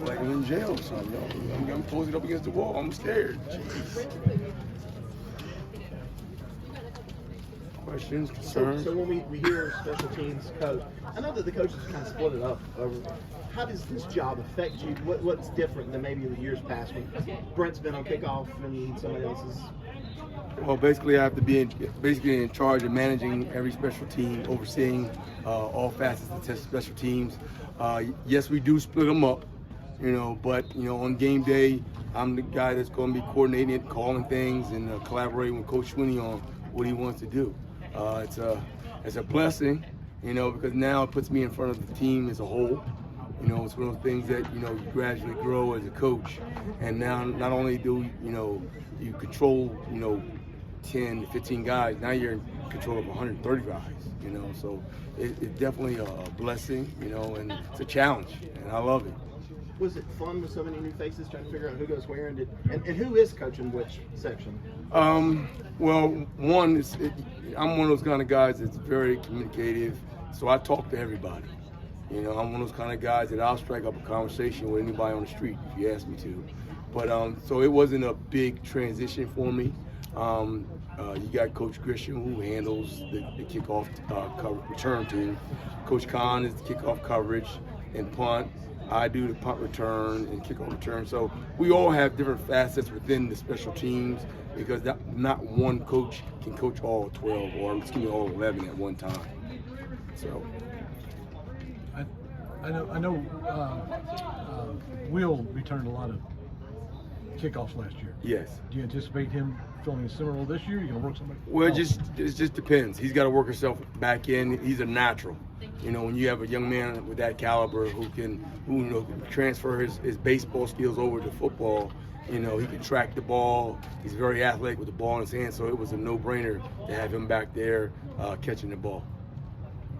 feel like I'm in jail or something. I'm posted up against the wall. I'm scared. Jeez. Questions, concerns? So when we hear special teams coach, I know that the coaches kind of split it up. How does this job affect you? What's different than maybe the years past when Brent's been on kickoff and somebody else is? Well, basically, I have to be in charge of managing every special team, overseeing all facets of the special teams. Yes, we do split them up, but on game day, I'm the guy that's going to be coordinating it, calling things, and collaborating with Coach Swinney on what he wants to do. It's a blessing, because now it puts me in front of the team as a whole. It's one of those things that you gradually grow as a coach, and now not only do you control 10 to 15 guys, now you're in control of 130 guys. So it's definitely a blessing, and it's a challenge, and I love it. Was it fun with so many new faces trying to figure out who goes where and who is coaching which section? Well, one is I'm one of those kind of guys that's very communicative, so I talk to everybody. I'm one of those kind of guys that I'll strike up a conversation with anybody on the street if you ask me to. But so it wasn't a big transition for me. You got Coach Grisham, who handles the kickoff return team. Coach Khan is the kickoff coverage and punt. I do the punt return and kickoff return. So we all have different facets within the special teams because not one coach can coach all 12 or all 11 at one time. So I know Will returned a lot of kickoffs last year. Yes. Do you anticipate him filling a similar role this year? You're going to work somebody? Well, it just depends. He's got to work himself back in. He's a natural. When you have a young man with that caliber who can transfer his baseball skills over to football, he can track the ball. He's very athletic with the ball in his hand, so it was a no-brainer to have him back there catching the ball.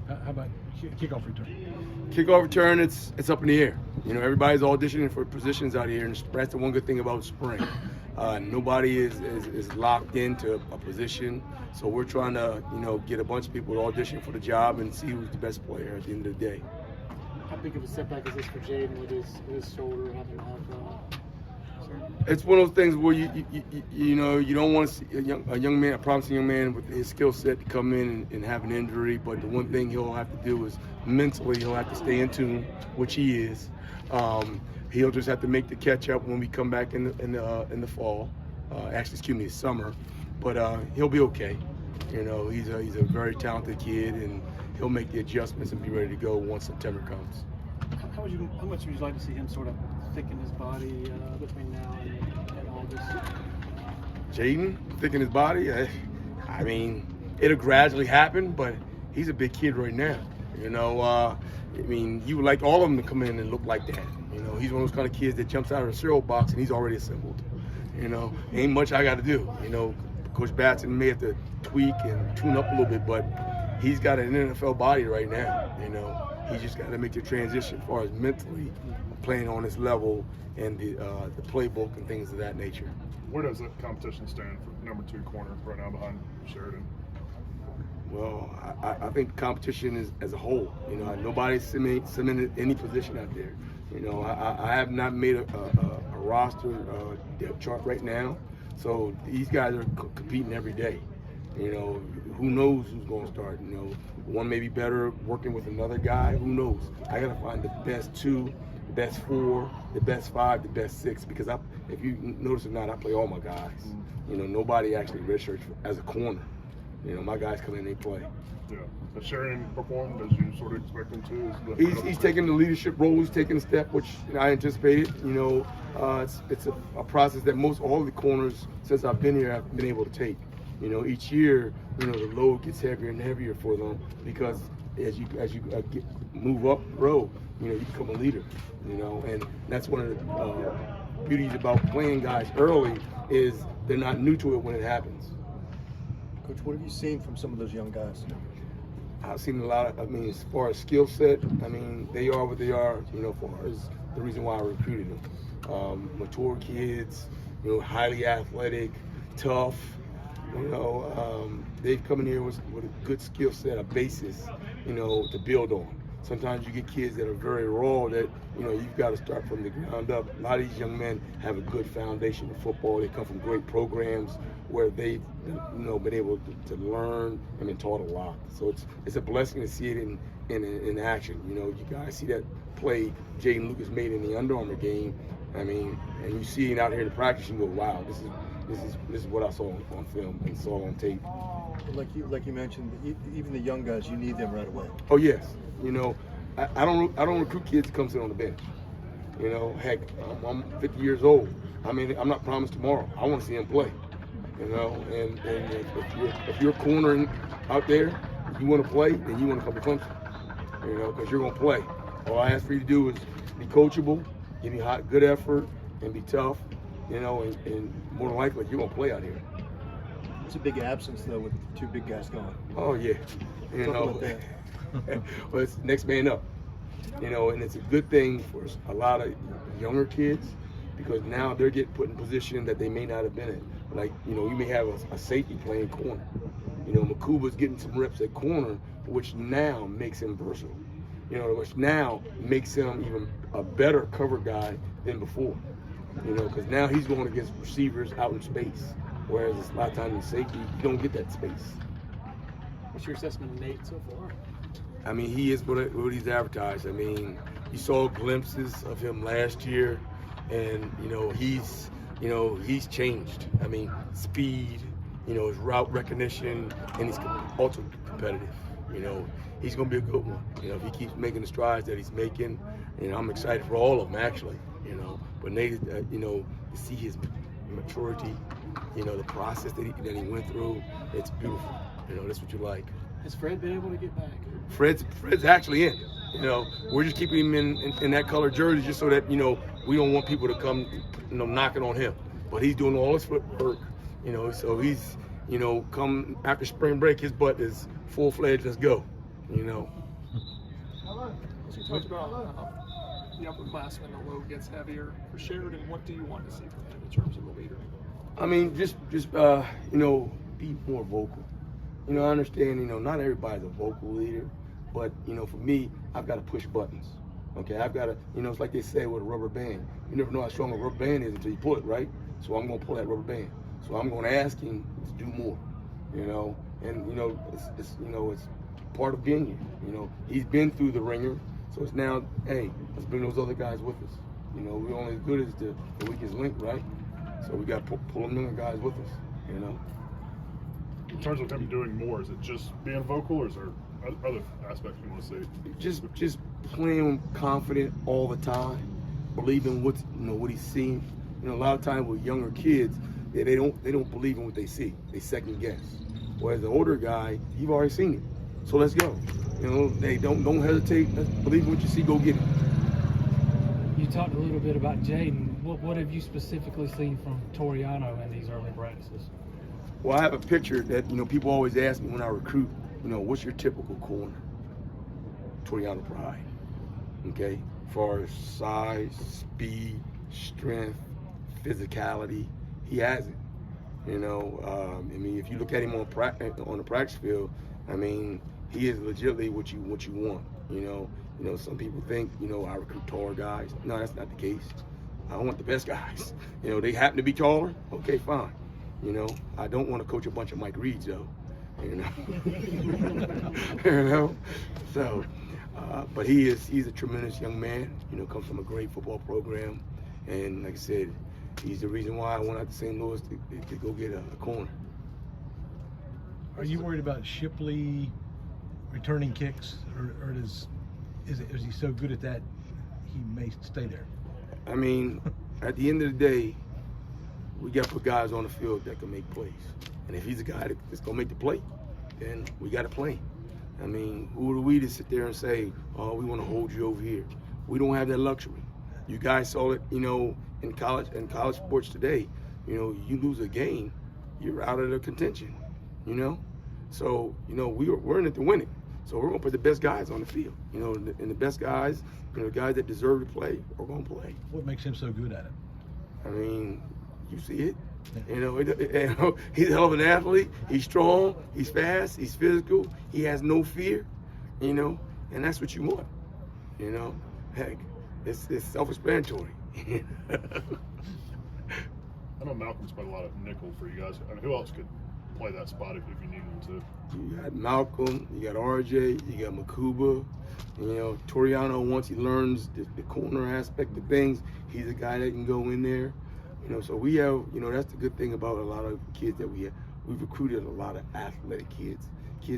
How about kickoff return? Kickoff return, it's up in the air. Everybody's auditioning for positions out here, and that's the one good thing about spring. Nobody is locked into a position, so we're trying to get a bunch of people to audition for the job and see who's the best player at the end of the day. How big of a setback is this for Jaden with his shoulder having to have? It's one of those things where you don't want to see a young man, a promising young man with his skill set to come in and have an injury. But the one thing he'll have to do is mentally he'll have to stay in tune, which he is. He'll just have to make the catch up when we come back in the fall. This summer. But he'll be okay. He's a very talented kid, and he'll make the adjustments and be ready to go once September comes. How much would you like to see him sort of thicken his body between now and August? Jaden thicken his body? I mean, it'll gradually happen, but he's a big kid right now. You would like all of them to come in and look like that. He's one of those kind of kids that jumps out of the cereal box and he's already assembled. Ain't much I got to do. Coach Batson may have to tweak and tune up a little bit, but he's got an NFL body right now. He just got to make the transition as far as mentally playing on this level and the playbook and things of that nature. Where does the competition stand for number 2 corner right now behind Sheridan? Well, I think competition is as a whole. Nobody's cemented any position out there. I have not made a roster depth chart right now, so these guys are competing every day. Who knows who's going to start? One may be better working with another guy. Who knows? I got to find the best 2, the best 4, the best 5, the best 6. Because if you notice or not, I play all my guys. Nobody actually redshirts as a corner. My guys come in, they play. Yeah. Has Sheridan performed as you sort of expect him to? He's taking the leadership role. He's taking a step, which I anticipated. It's a process that all the corners since I've been here have been able to take. Each year, the load gets heavier and heavier for them because as you move up the road, you become a leader. And that's one of the beauties about playing guys early is they're not new to it when it happens. Coach, what have you seen from some of those young guys? I've seen a lot of, as far as skill set, they are what they are, as far as the reason why I recruited them. Mature kids, highly athletic, tough. They've come in here with a good skill set, a basis, to build on. sometimes you get kids that are very raw that, you know, you've got to start from the ground up. A lot of these young men have a good foundation in football. They come from great programs where they've, you know, been able to learn and been taught a lot. So it's a blessing to see it in action. You know, you guys see that play Jaden Lucas made in the Under Armour game. I mean, and you see it out here in practice, you go, wow, this is what I saw on film and saw on tape. Like you mentioned, even the young guys, you need them right away. Oh yes, you know, I don't recruit kids to come sit on the bench. You know, heck, I'm 50 years old. I mean, I'm not promised tomorrow. I want to see them play. You know, and if you're cornering out there, you want to play, then you want to come to Clemson. You know, because you're going to play. All I ask for you to do is be coachable, give me good effort, and be tough. You know, and more than likely, you're going to play out here. It's a big absence, though, with two big guys gone. Oh, yeah. You Talk know, about that. well, it's next man up. You know, and it's a good thing for a lot of younger kids because now they're getting put in position that they may not have been in. Like, you know, you may have a safety playing corner. You know, Makuba's getting some reps at corner, which now makes him versatile. You know, which now makes him even a better cover guy than before. You know, because now he's going against receivers out in space. Whereas a lot of times in safety, you don't get that space. What's your assessment of Nate so far? I mean, he is what he's advertised. I mean, you saw glimpses of him last year, and he's changed. I mean, speed, his route recognition, and he's also competitive. He's going to be a good one. If he keeps making the strides that he's making, I'm excited for all of them actually. But Nate, to see his maturity, the process that he went through, it's beautiful. That's what you like. Has Fred been able to get back? Fred's actually in. We're just keeping him in that color jersey just so that, we don't want people to come, knocking on him. But he's doing all his footwork, so he's, come after spring break, his butt is full-fledged, let's go, So you talked about the upperclassmen, the load gets heavier for Sheridan. What do you want to see from him in terms of a leader? I mean, just be more vocal. I understand, not everybody's a vocal leader, but, for me, I've got to push buttons. Okay, I've got to, it's like they say with a rubber band. You never know how strong a rubber band is until you pull it, right? So I'm going to pull that rubber band. So I'm going to ask him to do more, and, it's part of being here. He's been through the ringer, so it's now, hey, let's bring those other guys with us. We're only as good as the weakest link, right? So we got to pull them other guys with us, In terms of him doing more, is it just being vocal, or is there other aspects you want to see? Just playing confident all the time, believing what he's seeing. A lot of times with younger kids, they don't believe in what they see. They second guess. Whereas the older guy, you've already seen it. So let's go. They don't hesitate. Let's believe what you see. Go get it. You talked a little bit about Jaden. What have you specifically seen from Toriano in these early practices? Well, I have a picture that, people always ask me when I recruit, what's your typical corner? Toriano Pride, okay? As far as size, speed, strength, physicality, he has it. If you look at him on the practice field, he is legitimately what you want, some people think, I recruit taller guys. No, that's not the case. I want the best guys. They happen to be taller, okay, fine. I don't want to coach a bunch of Mike Reeds, though. So, but he's a tremendous young man. Comes from a great football program, and like I said, he's the reason why I went out to St. Louis to go get a corner. Are you worried about Shipley returning kicks, or is he so good at that he may stay there? At the end of the day, we got to put guys on the field that can make plays. And if he's a guy that's going to make the play, then we got to play. Who are we to sit there and say, oh, we want to hold you over here? We don't have that luxury. You guys saw it, in college sports today. You lose a game, you're out of the contention, So, we're in it to win it. So we're going to put the best guys on the field, and the best guys, the guys that deserve to play are going to play. What makes him so good at it? You see it. He's a hell of an athlete. He's strong. He's fast. He's physical. He has no fear. And and that's what you want. You know, heck, it's self-explanatory. I know Malcolm's played a lot of nickel for you guys. I mean, who else could play that spot if you needed him to? You got Malcolm, you got RJ, you got Makuba. You know, Toriano, once he learns the corner aspect of things, he's a guy that can go in there. You know, so we have, you know, that's the good thing about a lot of kids that we have. We've recruited a lot of athletic kids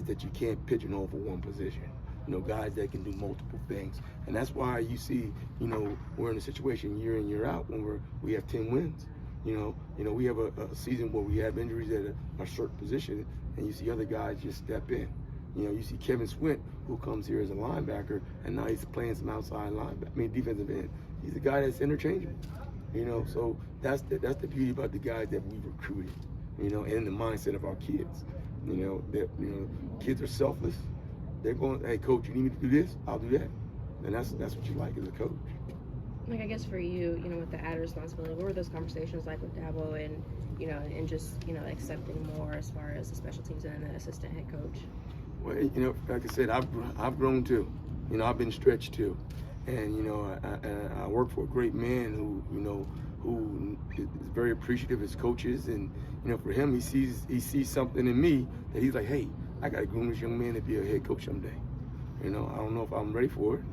that you can't pigeonhole for one position. You know, guys that can do multiple things. And that's why you see, you know, we're in a situation year in, year out when we have 10 wins. You know, we have a season where we have injuries at a certain position, and you see other guys just step in. You know, you see Kevin Swint, who comes here as a linebacker, and now he's playing some outside defensive end. He's a guy that's interchangeable. You know, so that's the beauty about the guys that we've recruited. You know, and the mindset of our kids. You know, kids are selfless. They're going, hey, coach, you need me to do this? I'll do that. And that's what you like as a coach. Like, I guess for you, you know, with the added responsibility, what were those conversations like with Dabo and, you know, and just, you know, accepting more as far as the special teams and the assistant head coach? Well, you know, like I said, I've grown too. You know, I've been stretched too. And, you know, I work for a great man who is very appreciative of his coaches. And, you know, for him, he sees something in me that he's like, hey, I got to groom this young man to be a head coach someday. You know, I don't know if I'm ready for it.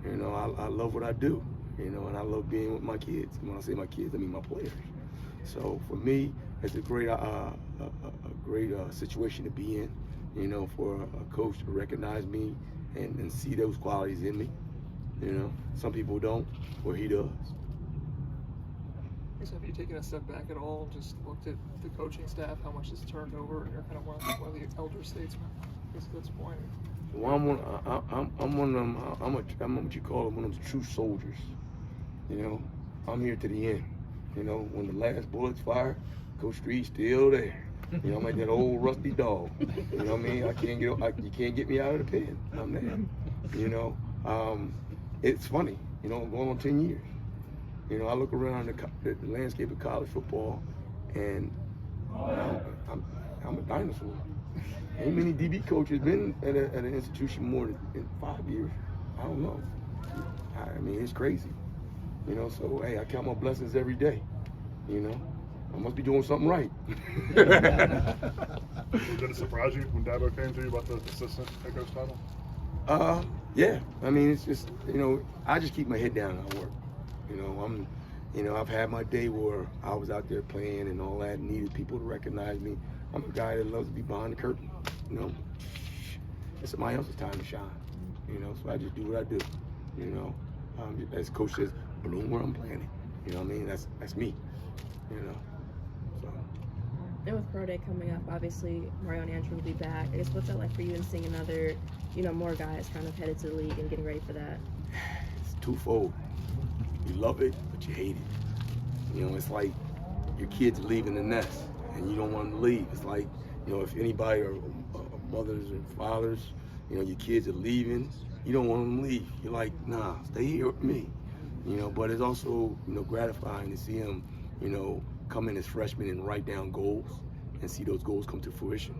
You know, I love what I do. You know, and I love being with my kids. And when I say my kids, I mean my players. So for me, it's a great situation to be in. You know, for a coach to recognize me and see those qualities in me. You know, some people don't, or he does. So have you taken a step back at all? Just looked at the coaching staff, how much has turned over, and you're kind of one of the elder statesmen. I guess at this point. Well, I'm one of them. I'm what you call one of those true soldiers. You know, I'm here to the end. You know, when the last bullet's fired, Coach Street's still there. You know, I'm like that old rusty dog. You know what I mean? You can't get me out of the pen. I'm there. You know, it's funny. You know, going on 10 years. You know, I look around the landscape of college football, and I'm a dinosaur. Ain't many DB coaches been at an institution more than 5 years. I don't know. I mean, it's crazy. You know, so hey, I count my blessings every day. You know, I must be doing something right. Did it surprise you when Dabo came to you about the assistant head coach title? Yeah. I mean, it's just, you know, I just keep my head down and I work. You know, I've had my day where I was out there playing and all that, needed people to recognize me. I'm a guy that loves to be behind the curtain. You know, it's somebody else's time to shine. You know, so I just do what I do. You know, as coach says, bloom where I'm planting. You know what I mean? That's me. You know, so. And with Pro Day coming up, obviously Mario and Andrew will be back. I guess what's that like for you in seeing another, you know, more guys kind of headed to the league and getting ready for that? It's twofold. You love it, but you hate it. You know, it's like your kids leaving the nest and you don't want them to leave. It's like, you know, if anybody or mothers or fathers, you know, your kids are leaving, you don't want them to leave. You're like, nah, stay here with me. You know, but it's also, you know, gratifying to see them, you know, come in as freshmen and write down goals and see those goals come to fruition.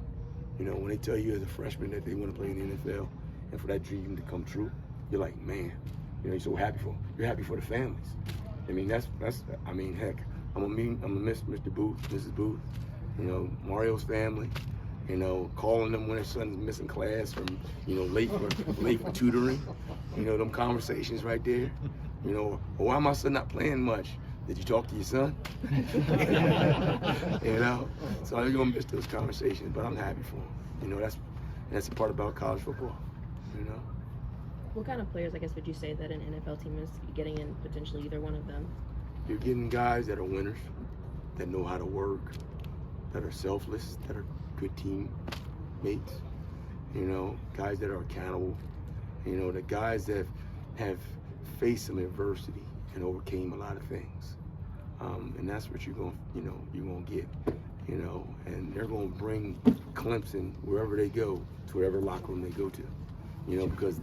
You know, when they tell you as a freshman that they want to play in the NFL and for that dream to come true, you're like, man, you know, you're so happy for them. You're happy for the families. I mean, I mean, heck, I'm gonna miss Mr. Booth, Mrs. Booth, you know, Mario's family, you know, calling them when their son's missing class from, you know, late for tutoring, you know, them conversations right there. You know, why my son not playing much? Did you talk to your son? You know, so I'm gonna miss those conversations, but I'm happy for him. You know, that's the part about college football. You know. What kind of players, I guess, would you say that an NFL team is getting in potentially either one of them? You're getting guys that are winners, that know how to work, that are selfless, that are good teammates. You know, guys that are accountable. You know, the guys that have faced some adversity and overcame a lot of things. And that's what you're gonna get. You know, and they're gonna bring Clemson wherever they go, to whatever locker room they go to. You know, because